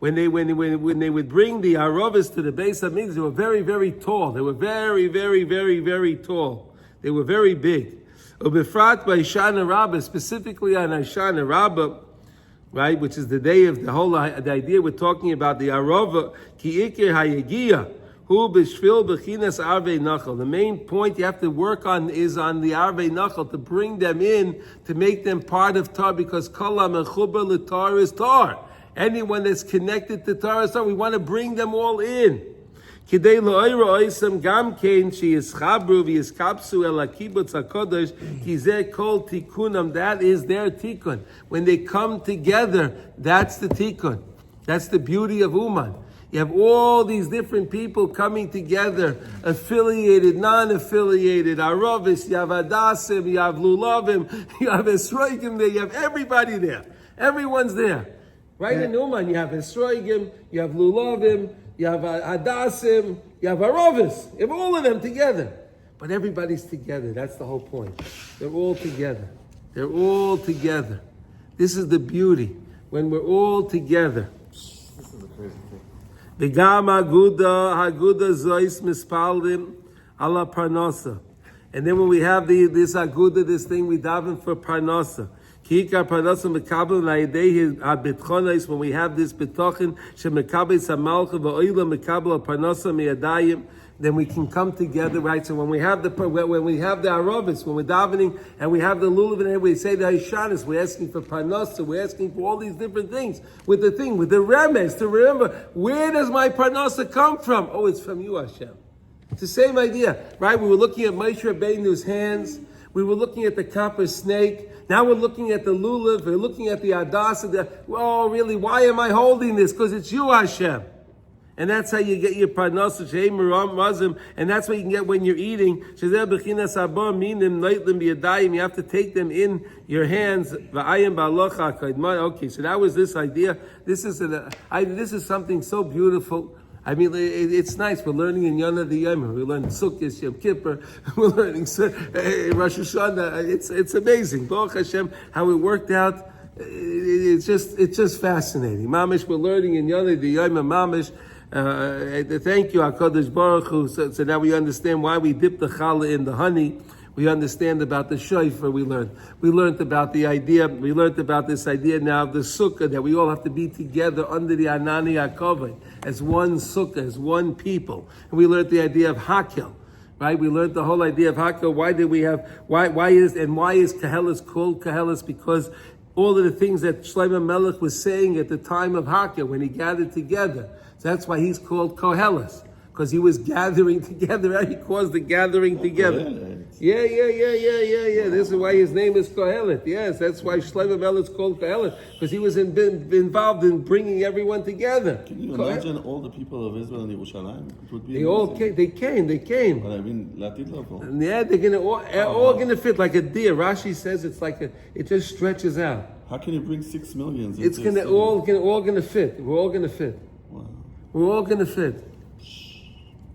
When they would bring the aravas to the base of Mikdash, they were very, very tall. They were very, very, very, very tall. They were very big. Ubefrat by Hoshana Rabbah, specifically on Hoshana Rabbah, right, which is the day of the idea we're talking about the arava ki ikir hayegia. Hu b'shvil b'chinas arvei nachal. The main point you have to work on is on the arvei nachal, to bring them in, to make them part of tar, because kol hamechubar l'tar is tar. Anyone that's connected to tar is tar. We want to bring them all in. Kidei lo'ira oisam gam kein sheyischabru v'yiskapsu el hakibbutz hakodesh ki zeh kol tikunam. That is their tikkun. When they come together, that's the tikkun. That's the beauty of Uman. You have all these different people coming together, affiliated, non-affiliated, Aravis, you have Adasim, you have Lulavim, you have Esroigim there, you have everybody there. Everyone's there. Right in Uman, you have Esroigim, you have Lulavim, you have Adasim, you have Aravis. You have all of them together. But everybody's together. That's the whole point. They're all together. They're all together. This is the beauty. When we're all together. This is a crazy thing. V'gam haguda zois mispaldim ala parnasa. And then when we have this aguda, this thing, we daven for parnasa. Kika parnasa mekabel na'idei ha-bitchonis, when we have this bitochin, shemekabel samalcha v'oila mekabel parnasa miyadayim, then we can come together, right? So when we have the Aravis, when we're davening, and we have the lulav, and we say the Haishanis, we're asking for parnasa, we're asking for all these different things, with the remes, to remember, where does my parnasa come from? Oh, it's from you, Hashem. It's the same idea, right? We were looking at Moshe Rabbeinu's hands, we were looking at the copper snake, now we're looking at the lulav, we're looking at the adas, oh, really, why am I holding this? Because it's you, Hashem. And that's how you get your parnasa, and that's what you can get when you're eating. You have to take them in your hands. Okay, so that was this idea. This is something so beautiful. I mean, it's nice. We're learning in Yonah the Yom. We're learning Sukkot, Yom Kippur. We're learning Rosh Hashanah. It's amazing. Baruch Hashem, how it worked out. It's just fascinating. Mamish, we're learning in Yonah the Yom Mamish. Thank you, HaKadosh Baruch Hu. So now we understand why we dip the challah in the honey. We understand about the shofar. We learned about the idea. We learned about this idea now of the sukkah, that we all have to be together under the Anani HaKavod as one sukkah, as one people. And we learned the idea of Hakel. Right? We learned the whole idea of Hakel. Why is Kahelis called Kahelis? Because all of the things that Shlomo HaMelach was saying at the time of Hakel, when he gathered together. So that's why he's called Koheles, because he was gathering together. Right? He caused the gathering together. Yeah. This is why his name is Kohelet. Yes, that's why Shlomo HaMelach is called Kohelet, because he was involved in bringing everyone together. Can you imagine all the people of Israel in Yerushalayim? It would be They all came. They came. But I mean, Yeah, they're all gonna fit like a deer. Rashi says it just stretches out. How can you bring 6 million? It's all gonna fit. We're all gonna fit. Wow. We're all gonna fit.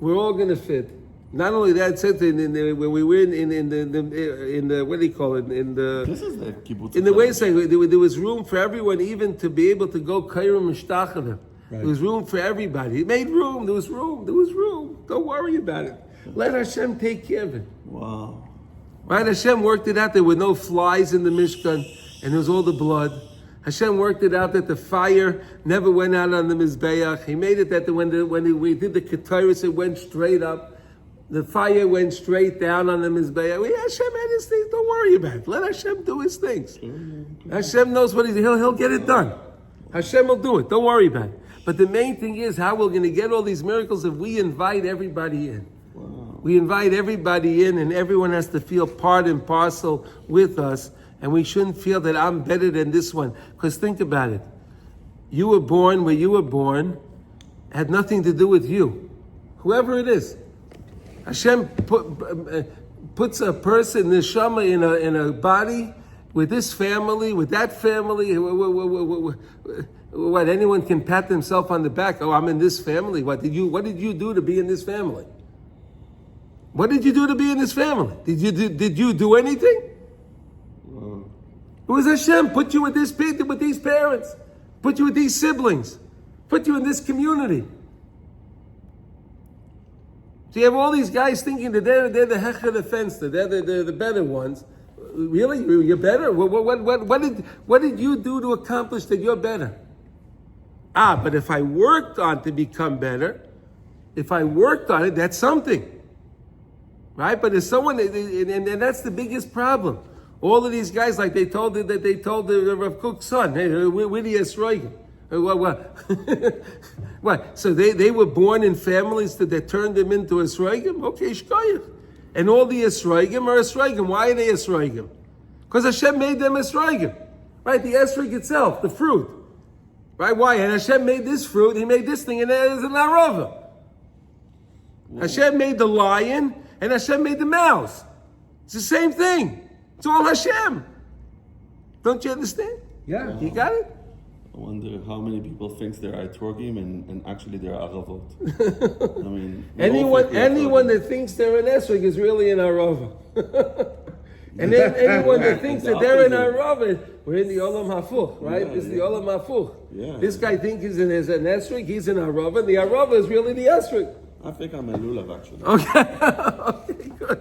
We're all gonna fit. Not only that, it said when we were in the what do you call it? This is the kibbutz. In the way there was room for everyone, even to be able to go kairim mishtachavim. There was room for everybody. It made room. There was room. Don't worry about it. Let Hashem take care of it. Wow. Right? Hashem worked it out. There were no flies in the Mishkan, and there was all the blood. Hashem worked it out that the fire never went out on the Mizbeach. He made it that when we did the Ketores, it went straight up. The fire went straight down on the Mizbeach. Hashem had his things. Don't worry about it. Let Hashem do his things. Hashem knows what he'll get it done. Hashem will do it. Don't worry about it. But the main thing is how we're going to get all these miracles if we invite everybody in. Wow. We invite everybody in, and everyone has to feel part and parcel with us. And we shouldn't feel that I'm better than this one. Because think about it. You were born where you were born. Had nothing to do with you. Whoever it is. Hashem puts a person, neshama, in a body with this family, with that family. What, anyone can pat themselves on the back. Oh, I'm in this family. What did you do to be in this family? What did you do to be in this family? Did you do anything? It was Hashem put you with these parents, put you with these siblings, put you in this community. So you have all these guys thinking that they're the heck of the fence, that they're the better ones. Really, you're better. What did you do to accomplish that you're better? But if I worked on to become better, if I worked on it, that's something, right? But if someone, and that's the biggest problem. All of these guys, like they told the Rav Kook's son, hey, where do you Esroigim? What? So they were born in families that turned them into Esroigim? Okay, shkoyach. And all the Esroigim are Esroigim. Why are they Esroigim? Because Hashem made them Esroigim. Right? The esrog itself, the fruit. Right? Why? And Hashem made this fruit, he made this thing, and it is an arava. Hashem made the lion, and Hashem made the mouse. It's the same thing. It's all Hashem. Don't you understand? Yeah. You got it? I wonder how many people think there are Torgim and actually there are Aravot. I mean, anyone that thinks they're an esrog is really an arava. And then anyone that thinks that they're an arava, we're in the olam hafuch, right? This is the olam hafuch. Yeah. This guy thinks he's an esrog, he's an arava. The arava is really the esrog. I think I'm a lulav actually. Okay. Okay, good.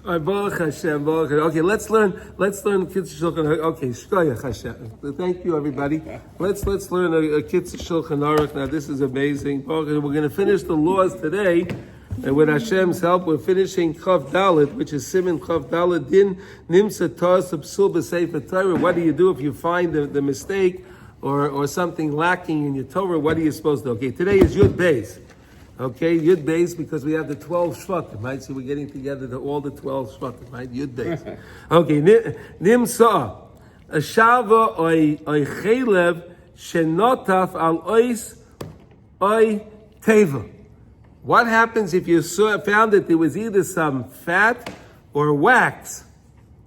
All right, Baruch Hashem, Baruch Hashem. Okay, let's learn Kitzur Shulchan Aruch. Okay, Shkoyach Hashem. Thank you, everybody. Let's learn a Kitzur Shulchan Aruch. Now, this is amazing. Baruch Hashem. We're going to finish the laws today, and with Hashem's help, we're finishing Chav Dalet, which is Siman Chav Dalet Din Nimsa Tos Psul B'Sefer Torah. What do you do if you find the mistake or something lacking in your Torah? What are you supposed to do? Okay, today is Yud Beis. Okay, Yud Beis, because we have the 12 Shvatim, right? So we're getting together all the 12 Shvatim, right? Yud Beis. Okay, Nimsa, Ashava oy Chelev Shenotaf al ois oy Teva. What happens if you found that there was either some fat or wax,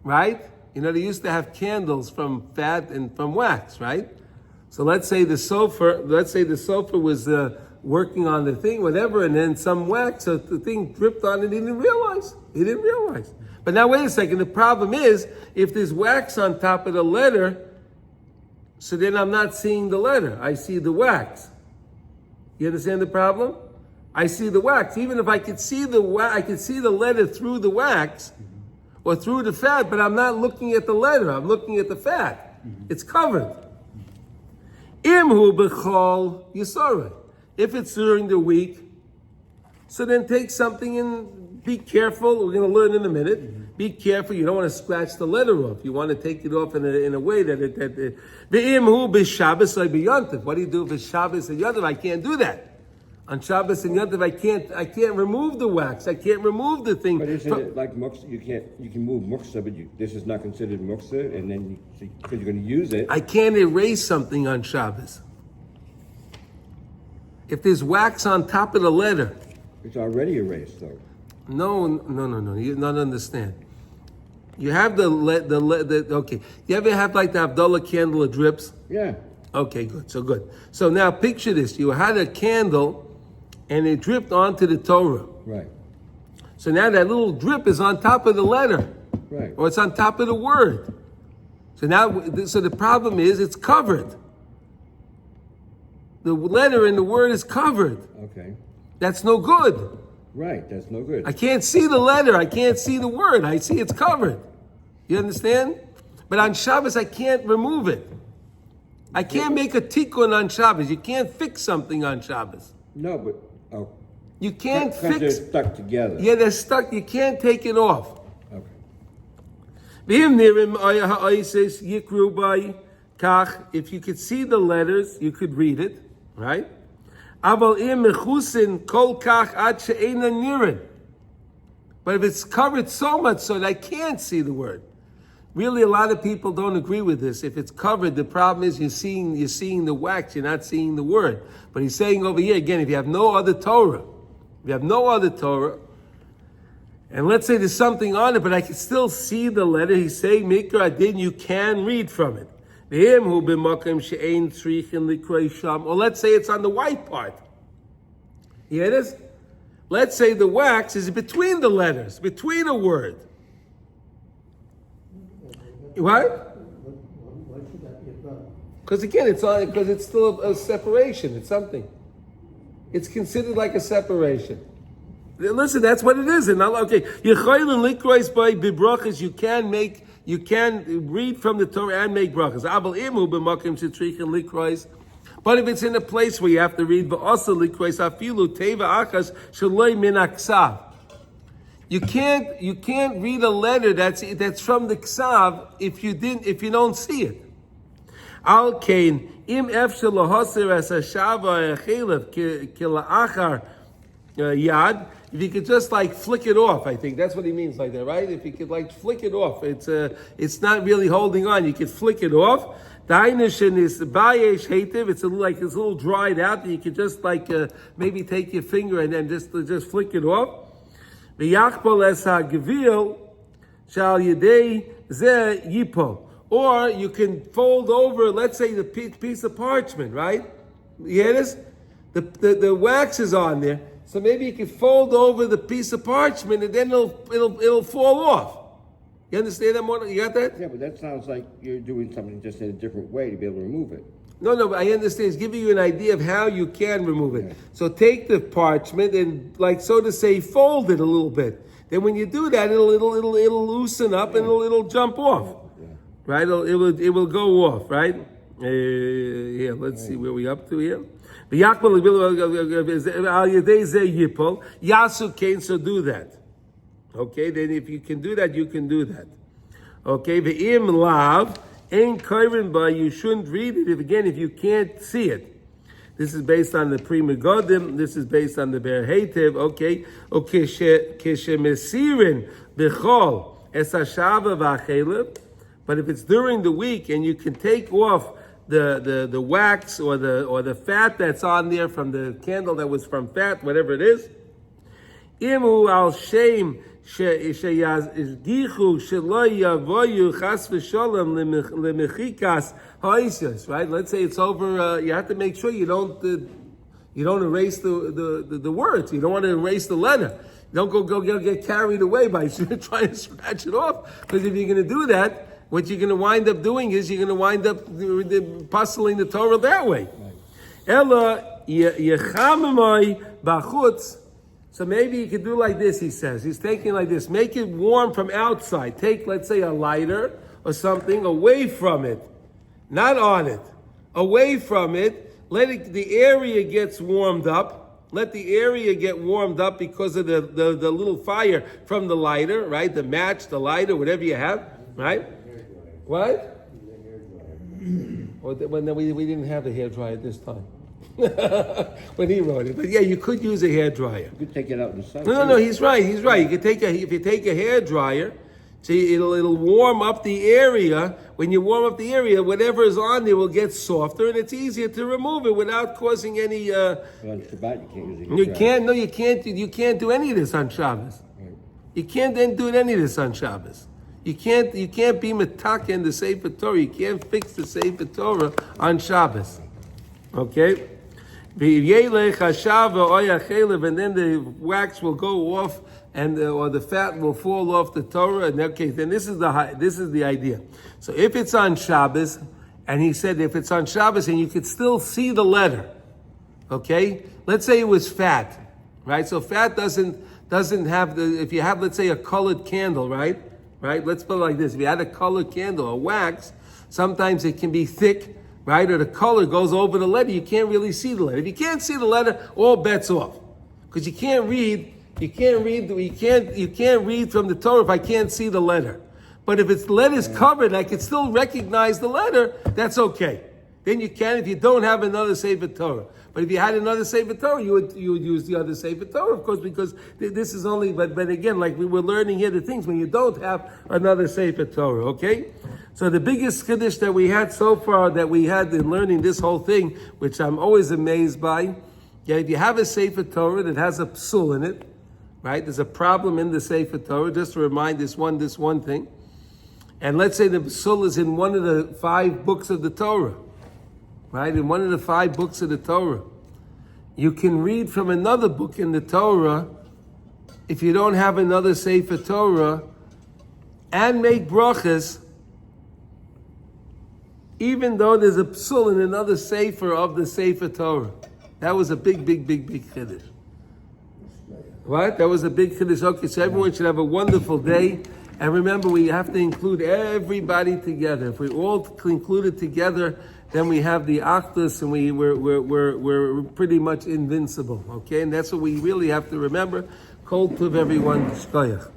right? You know, they used to have candles from fat and from wax, right? So let's say the sofer was working on the thing, whatever, and then some wax, so the thing dripped on it, he didn't realize. But now wait a second, the problem is, if there's wax on top of the letter, so then I'm not seeing the letter, I see the wax. You understand the problem? I see the wax. Even if I could see the wax, I could see the letter through the wax, or through the fat, but I'm not looking at the letter, I'm looking at the fat. It's covered. Imhu b'chol yisareh. If it's during the week, so then take something and be careful. We're going to learn in a minute. Be careful. You don't want to scratch the letter off. You want to take it off in a way that the imhu b'Shabbos or b'Yontif. What do you do with Shabbos and Yontif? I can't do that. On Shabbos and Yontif, I can't remove the wax. I can't remove the thing. But isn't it like muksa? You can move muksa, but this is not considered muksa, and then because you're going to use it. I can't erase something on Shabbos. If there's wax on top of the letter. It's already erased, though. No. You don't understand. You have okay. You ever have like the Abdullah candle that drips? Yeah. Okay, good. So now picture this. You had a candle and it dripped onto the Torah. Right. So now that little drip is on top of the letter. Right. Or it's on top of the word. So the problem is it's covered. The letter and the word is covered. Okay. That's no good. Right, that's no good. I can't see the letter. I can't see the word. I see it's covered. You understand? But on Shabbos, I can't remove it. I can't make a tikkun on Shabbos. You can't fix something on Shabbos. No, but you can't because fix. they're stuck together. Yeah, they're stuck. You can't take it off. Okay. If you could see the letters, you could read it, right? But if it's covered so much so that I can't see the word, really a lot of people don't agree with this. If it's covered, the problem is you're seeing the wax, you're not seeing the word. But he's saying over here again, if you have no other Torah, and let's say there's something on it, but I can still see the letter, he's saying, Mikra Adin, you can read from it. Or let's say it's on the white part. You hear this? Let's say the wax is between the letters, between a word. What? Because again, because it's still a separation. It's something. It's considered like a separation. Listen, that's what it is. And okay, you can read from the Torah and make brachas. But if it's in a place where you have to read, you can't read a letter that's from the ksav if you don't see it. Al kain im efshel lahaser as hashava chelev kila'achar yad if you could just like flick it off, I think that's what he means like that, right? If you could like flick it off, it's not really holding on. You could flick it off. The Einishin is bayesh hativ. It's like it's a little dried out. You could just like maybe take your finger and then just flick it off. V'yachpol es ha'gevil shal yedei ze yipol. Or you can fold over, let's say, the piece of parchment, right? You hear this? The wax is on there, so maybe you can fold over the piece of parchment, and then it'll fall off. You understand that more? You got that? Yeah, but that sounds like you're doing something just in a different way to be able to remove it. No, but I understand. It's giving you an idea of how you can remove it. Yeah. So take the parchment and, like so to say, fold it a little bit. Then when you do that, it'll loosen up and it'll jump off. Yeah. Right? It will go off. Right? Here, let's see where we up to here. The Yasu Kain, so do that. Okay, then if you can do that, you can do that. Okay, the im lav ain't kairin ba, you shouldn't read it if you can't see it. This is based on the Pri Megadim, this is based on the Ber Heitev, okay? Okay, keshe mesirin bechol es hashava v'achelev, but if it's during the week and you can take off the wax or the fat that's on there from the candle that was from fat, whatever it is, imu al shem sheyazgichu shelo yavoyu chas v'sholem lemechikas ha'isas. Right? Let's say it's over. You have to make sure you don't erase the words. You don't want to erase the letter. You don't go get carried away by trying to scratch it off. Because if you're going to do that, what you're going to wind up doing is you're going to wind up puzzling the Torah that way. Ella yechamimai bachutz. So maybe you could do like this, he says. He's taking like this. Make it warm from outside. Take, let's say, a lighter or something away from it. Not on it. Away from it. The area gets warmed up. Let the area get warmed up because of the little fire from the lighter, right? The match, the lighter, whatever you have, right? What? When we didn't have a hairdryer this time. When he wrote it. But yeah, you could use a hairdryer. You could take it out in the sun. No, he's right. You could if you take a hairdryer, see, it'll warm up the area. When you warm up the area, whatever is on there will get softer, and it's easier to remove it without causing any. On Shabbat, you can't use it. You can't do any of this on Shabbos. Right. You can't then do any of this on Shabbos. You can't be metaka in the Sefer Torah. You can't fix the Sefer Torah on Shabbos. Okay? And then the wax will go off, or the fat will fall off the Torah. And okay, then this is the idea. So if it's on Shabbos, and he said if it's on Shabbos and you could still see the letter, okay? Let's say it was fat, right? So fat doesn't have if you have, let's say, a colored candle, right? Let's put it like this. If you had a colored candle, a wax, sometimes it can be thick, right? Or the color goes over the letter. You can't really see the letter. If you can't see the letter, all bets off. Because you can't read from the Torah if I can't see the letter. But if the letter's covered, I can still recognize the letter, that's okay. Then you can if you don't have another Sefer Torah. But if you had another Sefer Torah, you would use the other Sefer Torah, of course, because this is only, but again, like we were learning here, the things when you don't have another Sefer Torah, okay? So the biggest Kiddush that we had so far, that we had in learning this whole thing, which I'm always amazed by, if you have a Sefer Torah that has a psul in it, right? There's a problem in the Sefer Torah, just to remind this one thing. And let's say the psul is in one of the 5 books of the Torah, right? In one of the 5 books of the Torah. You can read from another book in the Torah if you don't have another Sefer Torah and make brachas, even though there's a psul in another Sefer of the Sefer Torah. That was a big Kiddush. What? That was a big Kiddush. Okay, so everyone should have a wonderful day. And remember, we have to include everybody together. If we all include it together, then we have the Achdus, and we're pretty much invincible. Okay, and that's what we really have to remember. Kol Tov, everyone. Shkoyach.